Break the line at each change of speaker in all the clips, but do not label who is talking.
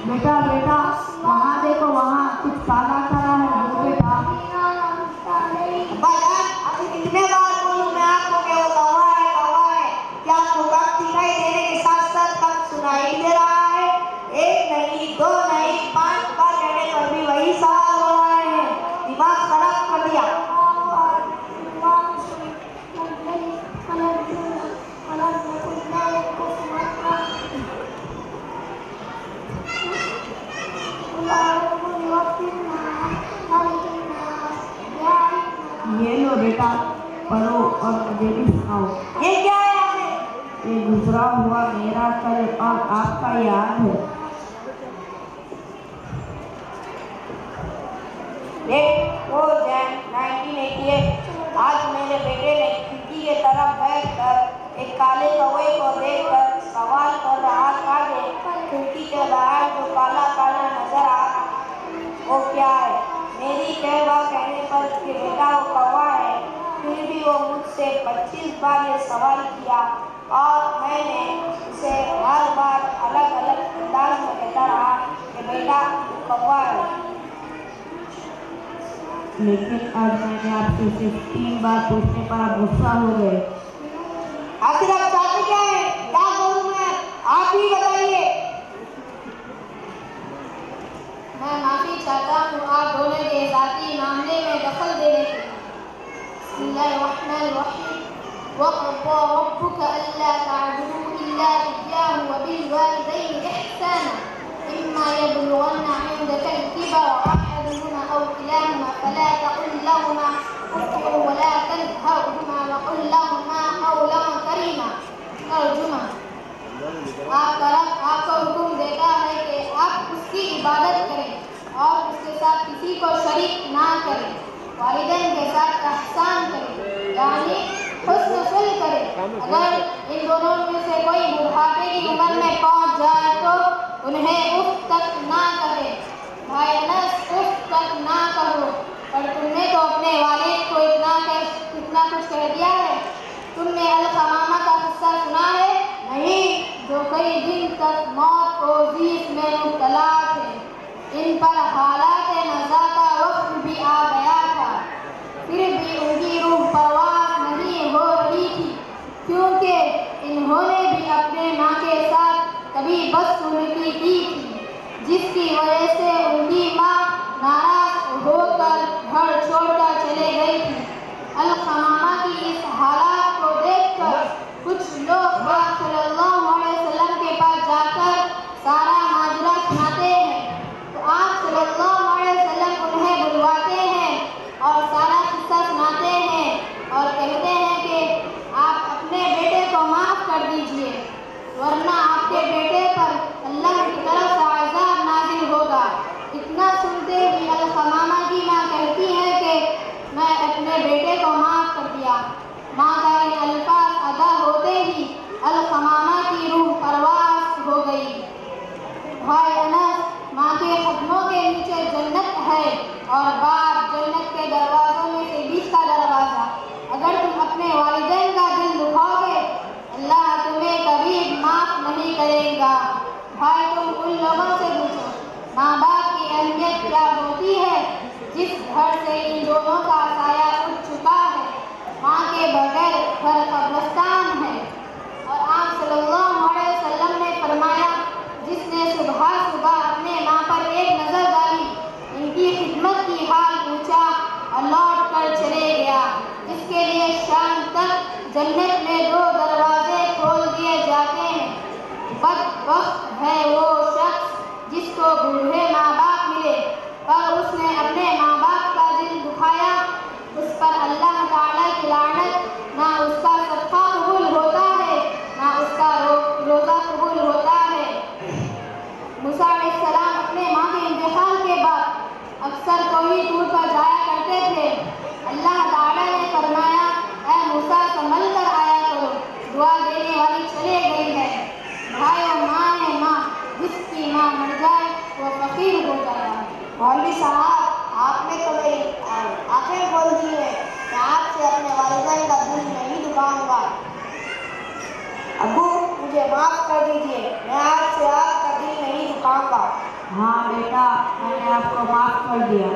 बेटा बेटा वहाँ देखो, वहाँ कुछ काला काला है वो बेटा।
भाईजान अभी कितने बार बोलूं मैं आपको कि वो कौवा है, क्या आपको कब दिखाई देने के साथ साथ कब सुनाई दे रहा है? एक नहीं, दो नहीं, 5 बार कहने पर भी वही सवाल हो रहा है। दिमाग खराब कर दिया।
ये लो बेटा, पढ़ो और मुझे भी सुनाओ।
ये क्या है आपने?
ये गुजरा हुआ मेरा कल और आपका याद है।
डेट 4 जैन 1988। आज मेरे बेटे ने खिड़की के तरफ बैठकर एक काले कौवे को देखकर सवाल कर रहा था कि खिड़की के बाहर जो काला काला नजर आ रहा वो क्या है? मेरी कहने पर कि बेटा वो कौवा है, फिर भी वो मुझसे 25 बार ये सवाल किया और मैंने उसे हर बार अलग अलग अंदाज में कहता रहा कि बेटा वो कौवा है।
लेकिन आज मैंने आपसे सिर्फ 3 बार पूछने पर आप गुस्सा हो गए।
आखिर आप चाहते क्या है? क्या करूं मैं? आप ही बताइए।
मैं माफी चाहता हूँ आप दोनों के ज़ाती मामले में दखल देने के लिए। बिस्मिल्लाहिर्रहमानिर्रहीम। वक़ज़ा रब्बुका अल्ला तअबुदू इल्ला इय्याहु व बिल-वालिदैनि इहसाना इम्मा यबलुगन्ना इंदका al-kibara अहदुहुमा अव किलाहुमा फला तक़ुल लहुमा उफ़ व ला तनहरहुमा व क़ुल लहुमा क़ौलन करीमा। तर्जुमा: आपका हुक्म देता है कि आप उसकी इबादत करें और उसके साथ किसी को शरीक ना करें, वालिदैन के साथ एहसान करें यानी हुस्न सुल करें। अगर इन दोनों में से कोई बुढ़ापे की उम्र में पहुंच जाए तो उन्हें उफ तक ना कहे। भाई अनस, उफ तक ना कहो, पर तुमने तो अपने वालिद को इतना कुछ कह दिया है। तुमने अल-क़मामा का किस्सा सुना है? नहीं, जो कई दिन तक मौत को जीत में मुब्तला थे। इन पर हालात नज़ा का वक्त भी आ गया था, फिर भी उनकी रूह परवास नहीं हो रही थी, क्योंकि इन्होंने भी अपने माँ के साथ कभी बदसलूकी की थी, जिसकी वजह से उनकी माँ नाराज होकर घर छोड़कर चले गई थी। अल-क़मामा की इस हालात को देखकर कुछ लोग आप सल्लल्लाहु अलैहि वसल्लम के पास जाकर सारा माजरा सुनाते हैं, तो आप सल्लल्लाहु अलैहि वसल्लम उन्हें बुलवाते हैं और सारा किस्सा सुनाते हैं और कहते हैं कि आप अपने बेटे को माफ़ कर दीजिए, वरना आपके बेटे पर अल्लाह की तरफ से अज़ाब नाज़िल होगा। इतना सुनते ही अल-क़मामा की माँ कहती है कि मैं अपने बेटे को माफ़ कर दिया। माँ का ये अल्फाज अदा होते ही अल-क़मामा की रूह परवास हो गई। भाई अनस, माँ के कदमों के नीचे जन्नत है और बाप जन्नत के दरवाज़ों में से बीच का दरवाज़ा। अगर तुम अपने वालिदैन का दिल दुखाओगे, अल्लाह तुम्हें कभी माफ़ नहीं करेगा। भाई तुम उन लोगों से पूछो, माँ बाप की अहमियत क्या होती है जिस घर से इन दोनों का साया उठ चुका है। माँ के बगैर घर कब्रिस्तान है। और आप सल्लल्लाहु अलैहि वसल्लम ने फरमाया, जिसने सुबह सुबह अपने माँ पर एक नज़र डाली, इनकी खिदमत की हाल पूछा और लौट कर चले गया, जिसके लिए शाम तक जन्नत में 2 दरवाजे खोल दिए जाते हैं। बदबख्त है वो शख्स जिसको बूढ़े माँ बाप मिले पर उसने अपने माँ बाप का दिल दुखाया। उस पर अल्लाह ताला की लानत, ना उसका सदका कबूल होता है ना उसका रोज़ा कबूल होता है। मूसा अलैहिस्सलाम अपने माँ के इंतकाल के बाद अक्सर कोई दूर पर जाया करते थे। अल्लाह ताला ने फरमाया, ऐ मूसा संभल कर आया करो, दुआ देने वाली चले गई है। भाइयों, माँ है माँ, जिसकी माँ मर जाए वो फकीर हो जाता है।
मौलवी साहब, आपने तो मेरी आंखें खोल दी है। मैं आपसे अपने वालिदैन का दिल नहीं दुखाऊंगा। अब्बू, मुझे माफ़ कर दीजिए, मैं आपसे आपका दिल नहीं दुखाऊंगा।
हाँ बेटा, मैंने आपको माफ कर दिया।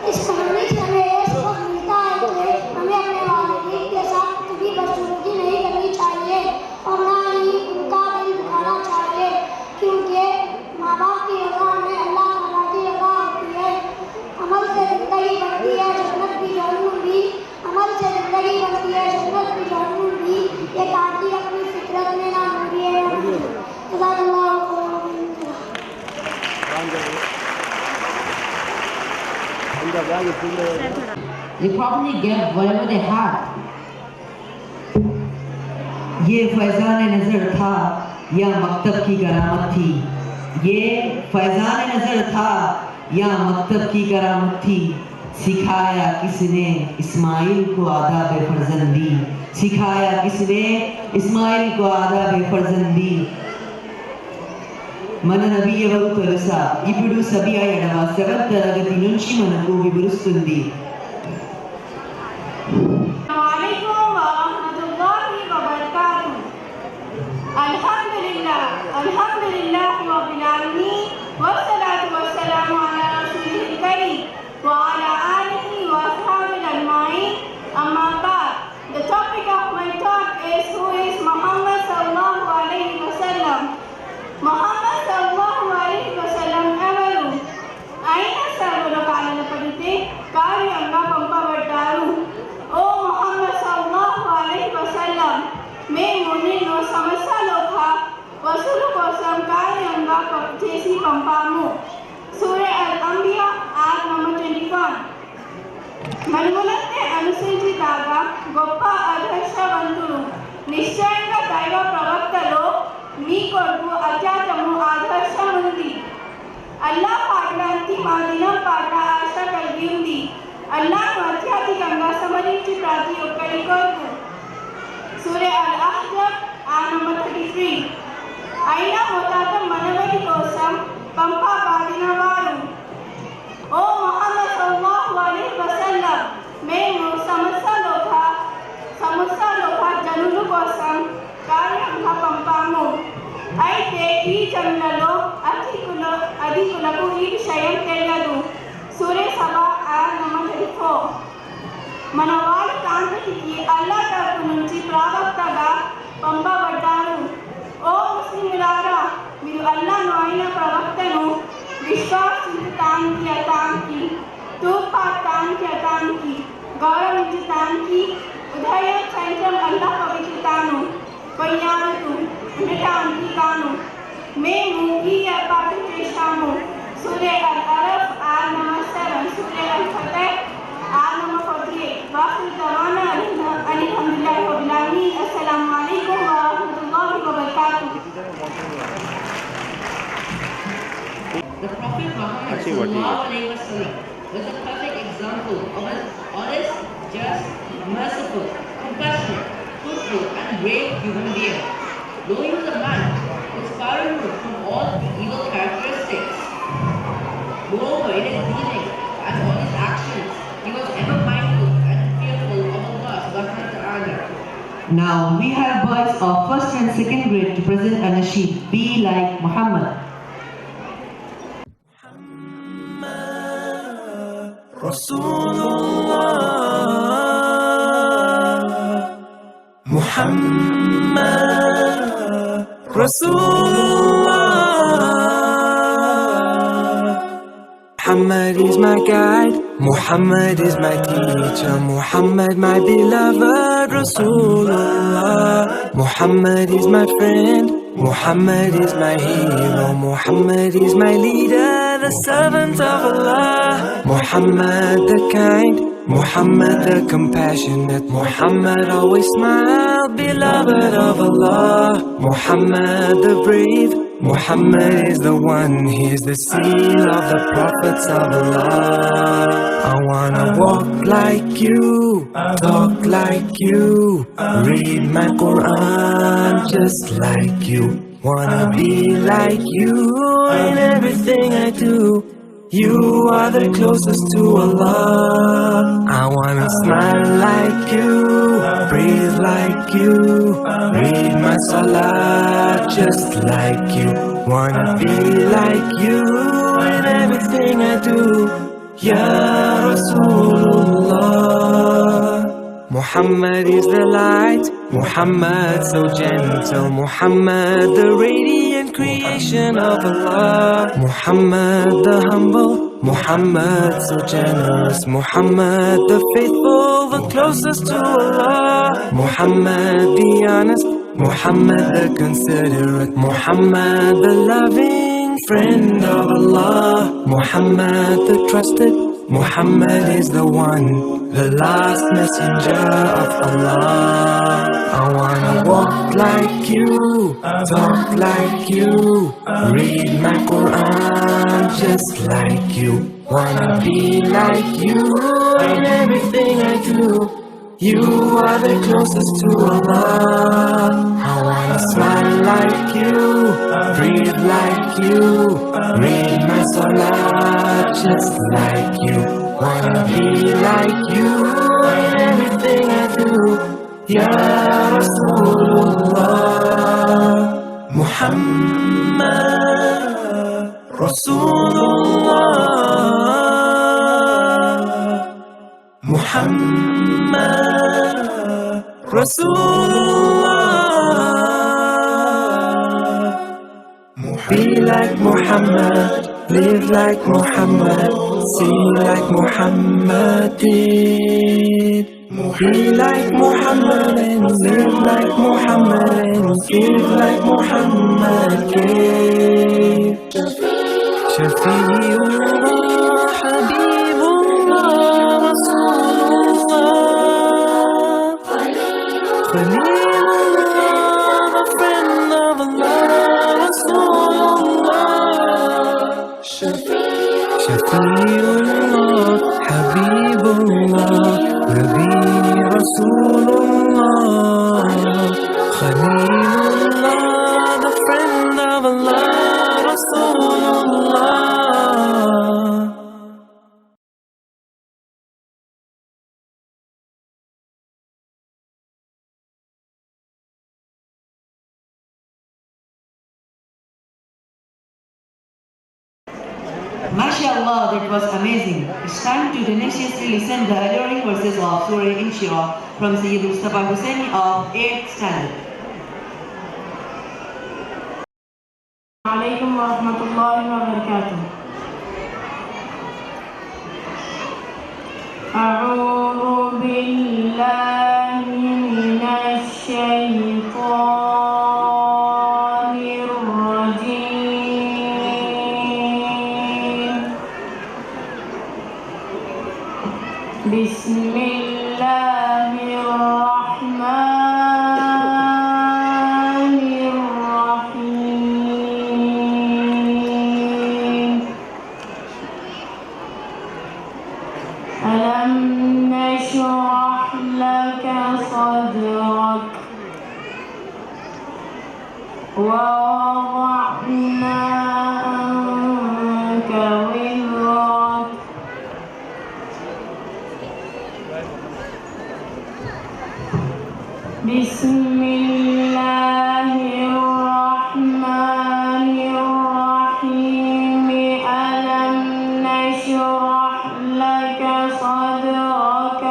इस कहानी से हमें ये सबक मिलता है कि हमें अपने वालिदैन के साथ कभी बदसलूकी नहीं करनी चाहिए और ना ही उनका दिल दुखाना चाहिए, क्योंकि माँ बाप की रज़ा में अल्लाह ताला की रज़ा होती है। अमल से ज़िंदगी बनती है, जन्नत भी जहन्नुम भी। अमल से ज़िंदगी बनती है, जन्नत भी जहन्नुम भी। ये ताकि अपनी फितरत में ना मूरिए या
They probably gave whatever they had. ये फैज़ान नज़र था या मकतब की करामत थी। ये फैज़ान नज़र था या मकतब की करामत थी। सिखाया किसने इस्माइल को आदाब फर्जंदी। सिखाया किसने इस्माइल को आदाब फर्जंदी. మన నబీ ఎవరు తెలుసా? ఇప్పుడు సబియా ఎడవ 7th తరగతి నుంచి మనకు వివరిస్తుంది.
अल्हम्दुलिल्लाह रब्बिल आलमीन वस्सलातु वस्सलामु अला रसूलिल करीम व अला आलिहि व अस्हाबिhi ajwain. Amma ba'd. The topic of my talk is who is Muhammad sallallahu alaihi wasallam. Muhammad sallallahu alaihi wasallam ఎవరు? ఆయన సర్వలోకాలను పడితే కార్యంగా పంపబడ్డారు. ఓ ముహమ్మద్ సల్లల్లాహు అలైహి వసల్లం, మేము నిన్ను సమస్యలోక వసూలు కోసం కార్యంగా చేసి పంపాము. సూరా అల్-అంబియా ఆయత్ నంబర్ 21. మనుషులంటే అనుసరించిదాగా గొప్ప ఆదర్శవంతుడు. నిశ్చయంగా దైవ ప్రవక్తలో మీ కొరకు అత్యాతము ఆదర్శం ఉంది. అల్లా పట్ల అంతిమ దినం పట్ల ఆశ కలిగి ఉంది. అల్లాను అత్యధికంగా సమరించి ప్రతి ఒక్కరి కొరకు. సూరా అల్-అహ్జాబ్ ఆయత్ నంబర్ 33. అయినా మొత్తం మనవడి కోసం పంపబడిన వారు. ఓ ముహమ్మద్ సల్లల్లాహు అలైహి వసల్లం, మేము సమస్తలోక జనుల కోసం కార్యంగా పంపాము. అయితే ఈ జనులలో అధికులకు ఈ విషయం తెలియదు. సూరా సబా ఆయత్ నంబర్ 34. మన వారి కాంతికి అల్లా తరపు నుంచి ప్రవక్తగా పంపబడ్డారు. ఓ ముస్లింలారా, మీరు అల్లాను అయిన ప్రవక్తను విశ్వాసించటానికి తూర్పాటానికి గౌరవించటానికి ఉదయం సాయంత్రం అల్లా పవిత్రతను కొనియాడుతూ ఉండటానికి కాను మేము ఈ ఏర్పాటు చేశాము. సూరా అల్-అరఫ్ ఆయత్ నంబర్ 7, సూరా అల్-ఫతహ్ ఆయత్ నంబర్ 48. వాఖిర్ దవానా అల్హమ్దులిల్లాహి రబ్bil ఆలమీన్. అస్సలాము అలైకుం వ రహ్మతుల్లాహి వ బరకాతుహు.
The Prophet Muhammad sallallahu alaihi wasallam was a perfect example of an honest, just, merciful, compassionate, truthful and brave human being. Though he was a man, he was far removed from all the evil characteristics. Moreover, in his dealings and all his actions, he was ever mindful and fearful of Allah subhanahu wa ta'ala. Now we have boys of 1st and 2nd grade to present a nasheed, Be Like Muhammad.
Rasulullah, Muhammad, Rasulullah. Muhammad is my guide, Muhammad is my teacher, Muhammad my beloved Rasulullah. Muhammad is my friend, Muhammad is my hero, Muhammad is my leader, the servant of Allah. Muhammad the kind, Muhammad the compassionate, Muhammad always smile, beloved of Allah. Muhammad the brave, Muhammad is the one, he is the seal of the prophets of Allah. I wanna walk like you, talk like you, read my Quran just like you. Wanna be like you in everything I do. You are the closest to Allah. I wanna smile like you, breathe like you, read my salat just like you. Wanna be like you in everything I do. Ya Rasulullah. Muhammad is the light, Muhammad so gentle, Muhammad the radiant creation of Allah. Muhammad the humble, Muhammad so generous, Muhammad the faithful, the closest to Allah. Muhammad the honest, Muhammad the considerate, Muhammad the loving friend of Allah. Muhammad the trusted, Muhammad is the one, the last messenger of Allah. I wanna walk like you, talk like you, read my Quran just like you. Wanna be like you in everything I do. You are the closest to Allah. I wanna smile like you, breathe like you, read my salat just like you. Wanna be like you in everything I do. Ya Rasulullah. Muhammad Rasulullah. Muhammad Rasulullah. Be like Muhammad, live like Muhammad, see like Muhammad did. Be like Muhammad and live like Muhammad and give like Muhammad gave. Shafi'ullah, Habibullah, Rasulullah, Khalilullah, the friend of Allah, Rasulullah. Shafi'ullah, Habibullah, Nabi Rasulullah, Khalilullah, the friend of Allah, Rasulullah.
MashaAllah, that was amazing. It's time to tenaciously listen the alluring verses of Surah Inshirah from Sayyid Mustafa Hussaini of 8th standard.
عليكم ورحمة الله وبركاته. أعوذ بالله من الشيطان الرجيم. بسم الله الرحمن الرحيم. ألم نشرح لك صدرك ووضعنا عنك وزرك بسم الله الرحمن الرحيم. ألم نشرح لك صدرك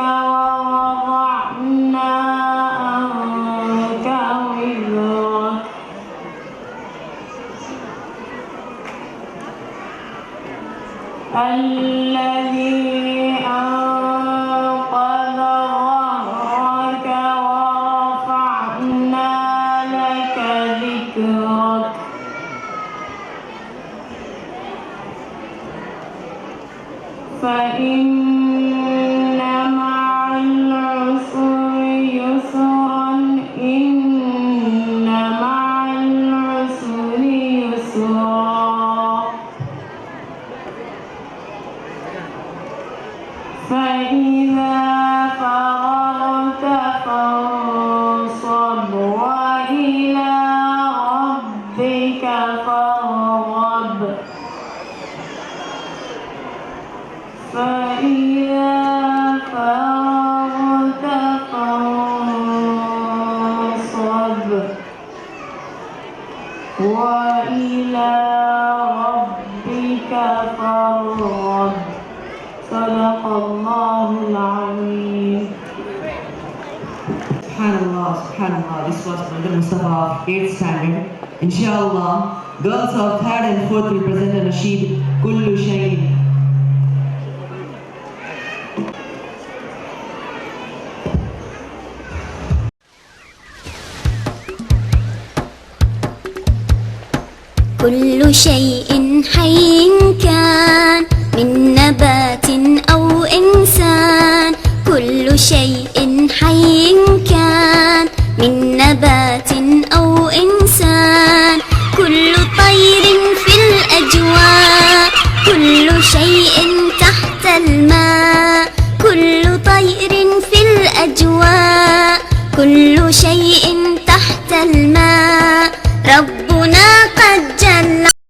ووضعنا عنك وزرك الذي أنقض ظهرك ورفعنا لك ذكرك فإن مع العسر يسرا إن مع العسر يسرا فإذا فرغت فانصب وإلى ربك فارغب فإذا فرغت فانصب وإلى ربك فارغب. صدق الله العظيم.
Subhanallah, subhanallah. This was Brother Mustafa of 8th standard. Inshallah, girls of 3rd and 4th will present a nasheed, Kullu Shayin.
كل شيء حي كان من نبات أو إنسان، كل شيء حي كان من نبات أو إنسان، كل طير في الأجواء، كل شيء تحت الماء، كل طير في الأجواء، كل شيء تحت الماء، ربنا قد جل